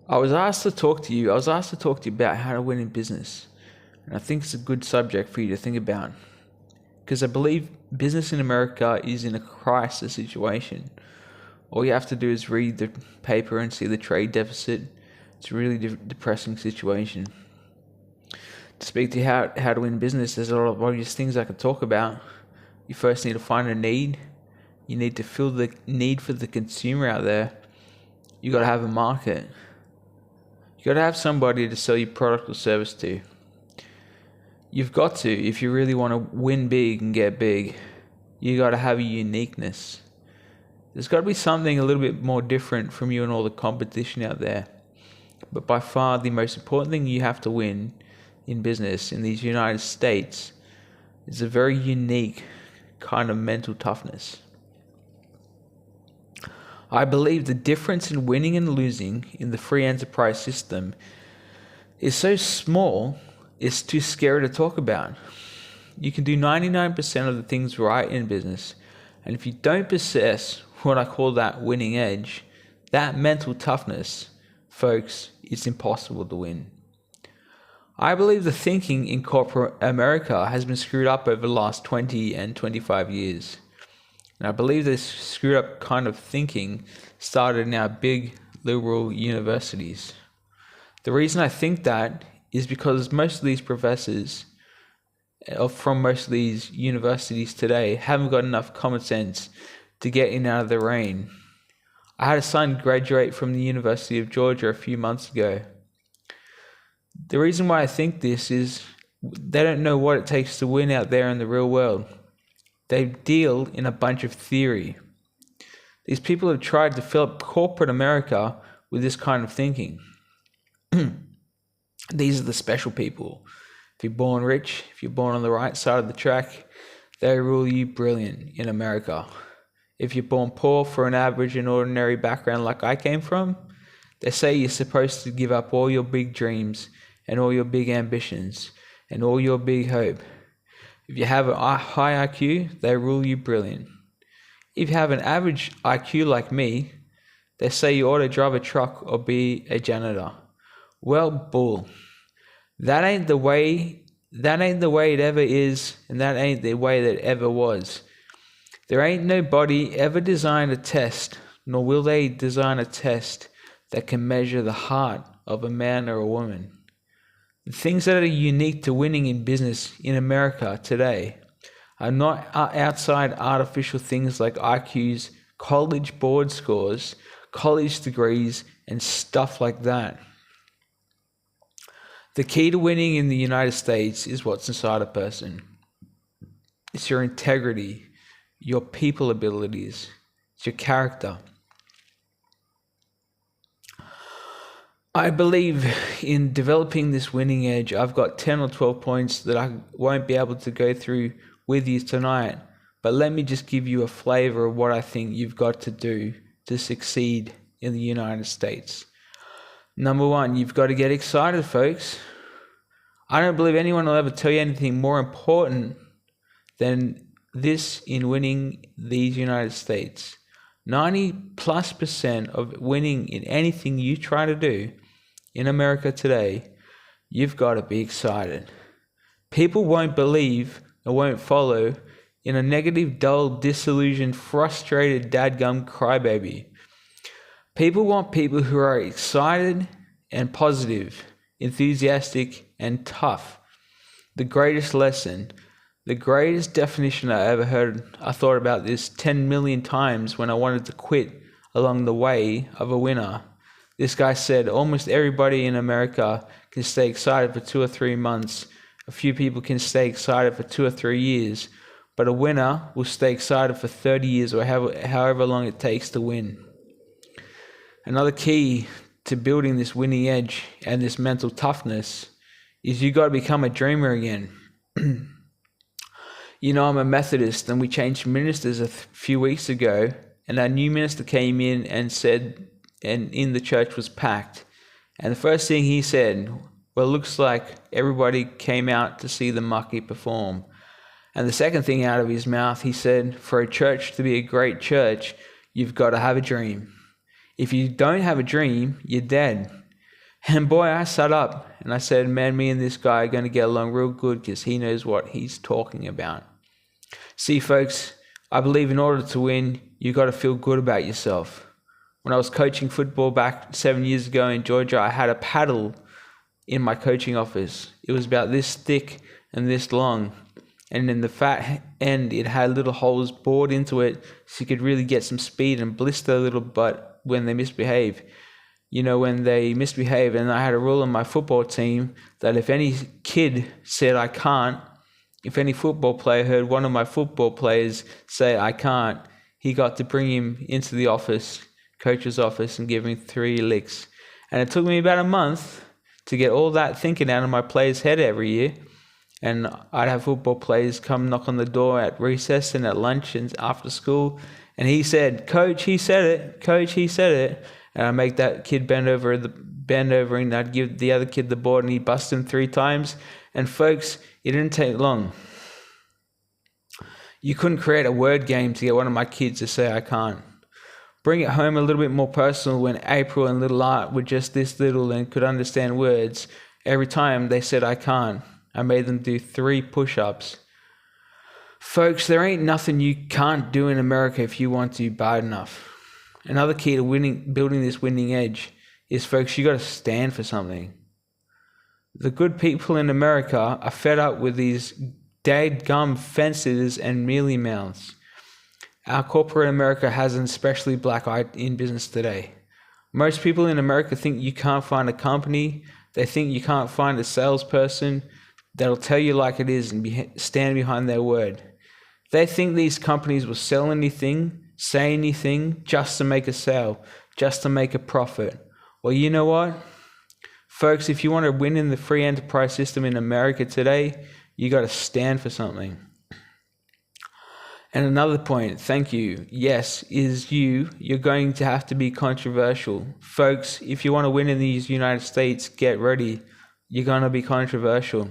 I was asked to talk to you. I was asked to talk to you about how to win in business. And I think it's a good subject for you to think about. Because I believe business in America is in a crisis situation. All you have to do is read the paper and see the trade deficit. It's a really depressing situation. To speak to you how to win business, there's a lot of obvious things I could talk about. You first need to find a need. You need to fill the need for the consumer out there. You got to have a market. You got to have somebody to sell your product or service to. You've got to, if you really want to win big and get big, you got to have a uniqueness. There's got to be something a little bit more different from you and all the competition out there. But by far the most important thing you have to win in business in these United States is a very unique kind of mental toughness. I believe the difference in winning and losing in the free enterprise system is so small, it's too scary to talk about. You can do 99% of the things right in business, and if you don't possess what I call that winning edge, that mental toughness, folks, it's impossible to win. I believe the thinking in corporate America has been screwed up over the last 20 and 25 years. And I believe this screwed up kind of thinking started in our big liberal universities. The reason I think that is because most of these professors from most of these universities today haven't got enough common sense to get in out of the rain. I had a son graduate from the University of Georgia a few months ago. The reason why I think this is they don't know what it takes to win out there in the real world. They deal in a bunch of theory. These people have tried to fill up corporate America with this kind of thinking. These are the special people. If you're born rich, if you're born on the right side of the track, they rule you brilliant in America. If you're born poor for an average and ordinary background like I came from, they say you're supposed to give up all your big dreams and all your big ambitions and all your big hope. If you have a high IQ, they rule you brilliant. If you have an average IQ like me, they say you ought to drive a truck or be a janitor. Well, bull. That ain't the way it ever is, and that ain't the way that ever was. There ain't nobody ever designed a test, nor will they design a test that can measure the heart of a man or a woman. The things that are unique to winning in business in America today are not outside artificial things like IQs, college board scores, college degrees, and stuff like that. The key to winning in the United States is what's inside a person. It's your integrity, your people abilities, it's your character. I believe in developing this winning edge. I've got 10 or 12 points that I won't be able to go through with you tonight, but let me just give you a flavor of what I think you've got to do to succeed in the United States. Number one, you've got to get excited, folks. I don't believe anyone will ever tell you anything more important than this in winning these United States. 90+% of winning in anything you try to do in America today, you've got to be excited. People won't believe or won't follow in a negative, dull, disillusioned, frustrated, dadgum crybaby. People want people who are excited and positive, enthusiastic and tough. The greatest lesson, the greatest definition I ever heard, I thought about this 10 million times when I wanted to quit along the way of a winner. This guy said almost everybody in America can stay excited for 2 or 3 months. A few people can stay excited for 2 or 3 years, but a winner will stay excited for 30 years or however long it takes to win. Another key to building this winning edge and this mental toughness is you got to become a dreamer again. You know, I'm a Methodist and we changed ministers a few weeks ago, and our new minister came in and said, and in the church was packed. And the first thing he said, well, it looks like everybody came out to see the Mucky perform. And the second thing out of his mouth, he said, for a church to be a great church, you've got to have a dream. If you don't have a dream, you're dead. And boy, I sat up and I said, man, me and this guy are going to get along real good because he knows what he's talking about. See, folks, I believe in order to win, you got to feel good about yourself. When I was coaching football back 7 years ago in Georgia, I had a paddle in my coaching office. It was about this thick and this long. And in the fat end, it had little holes bored into it so you could really get some speed and blister a little butt when they misbehave. You know, when they misbehave, and I had a rule on my football team that if any kid said I can't, if any football player heard one of my football players say I can't, he got to bring him into the office, coach's office, and give him 3 licks. And it took me about a month to get all that thinking out of my player's head every year. And I'd have football players come knock on the door at recess and at lunch and after school. And he said, Coach, he said it. Coach, he said it. And I'd make that kid bend over and I'd give the other kid the board and he'd bust him 3 times. And folks, it didn't take long. You couldn't create a word game to get one of my kids to say I can't. Bring it home a little bit more personal when April and little Art were just this little and could understand words. Every time they said I can't, I made them do 3 push-ups. Folks, there ain't nothing you can't do in America if you want to bad enough. Another key to building this winning edge is, folks, you got to stand for something. The good people in America are fed up with these dadgum fences and mealy mouths. Our corporate America has an especially black eye in business today. Most people in America think you can't find a company. They think you can't find a salesperson that'll tell you like it is and stand behind their word. They think these companies will sell anything, say anything, just to make a sale, just to make a profit. Well, you know what? Folks, if you want to win in the free enterprise system in America today, you got to stand for something. And another point, thank you, yes, is you're going to have to be controversial. Folks, if you want to win in these United States, get ready. You're going to be controversial.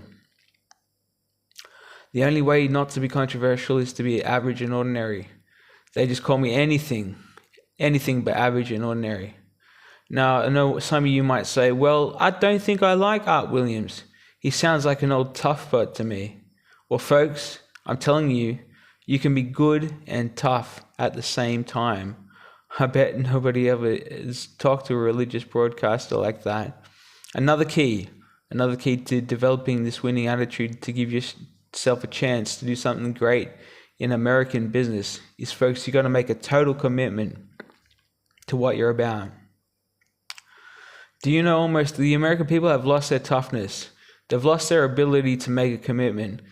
The only way not to be controversial is to be average and ordinary. They just call me anything but average and ordinary. Now, I know some of you might say, well, I don't think I like Art Williams. He sounds like an old tough butt to me. Well, folks, I'm telling you, you can be good and tough at the same time. I bet nobody ever has talked to a religious broadcaster like that. Another key to developing this winning attitude to give yourself a chance to do something great in American business is, folks, you got to make a total commitment to what you're about. Do you know almost the American people have lost their toughness? They've lost their ability to make a commitment.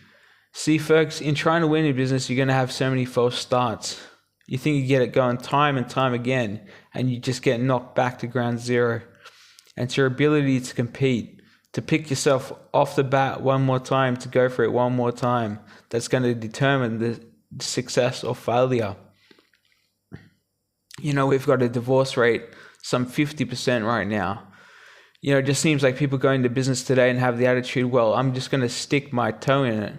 See, folks, in trying to win in business, you're going to have so many false starts. You think you get it going time and time again, and you just get knocked back to ground zero. And it's your ability to compete, to pick yourself off the bat one more time, to go for it one more time, that's going to determine the success or failure. You know, we've got a divorce rate some 50% right now. You know, it just seems like people go into business today and have the attitude, well, I'm just going to stick my toe in it.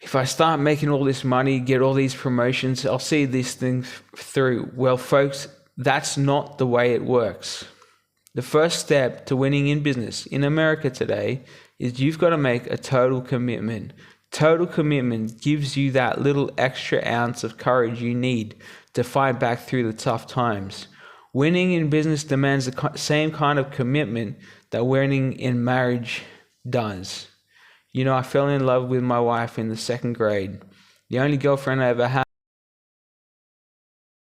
If I start making all this money, get all these promotions, I'll see these things through. Well, folks, that's not the way it works. The first step to winning in business in America today is you've got to make a total commitment. Total commitment gives you that little extra ounce of courage you need to fight back through the tough times. Winning in business demands the same kind of commitment that winning in marriage does. You know, I fell in love with my wife in the 2nd grade. The only girlfriend I ever had.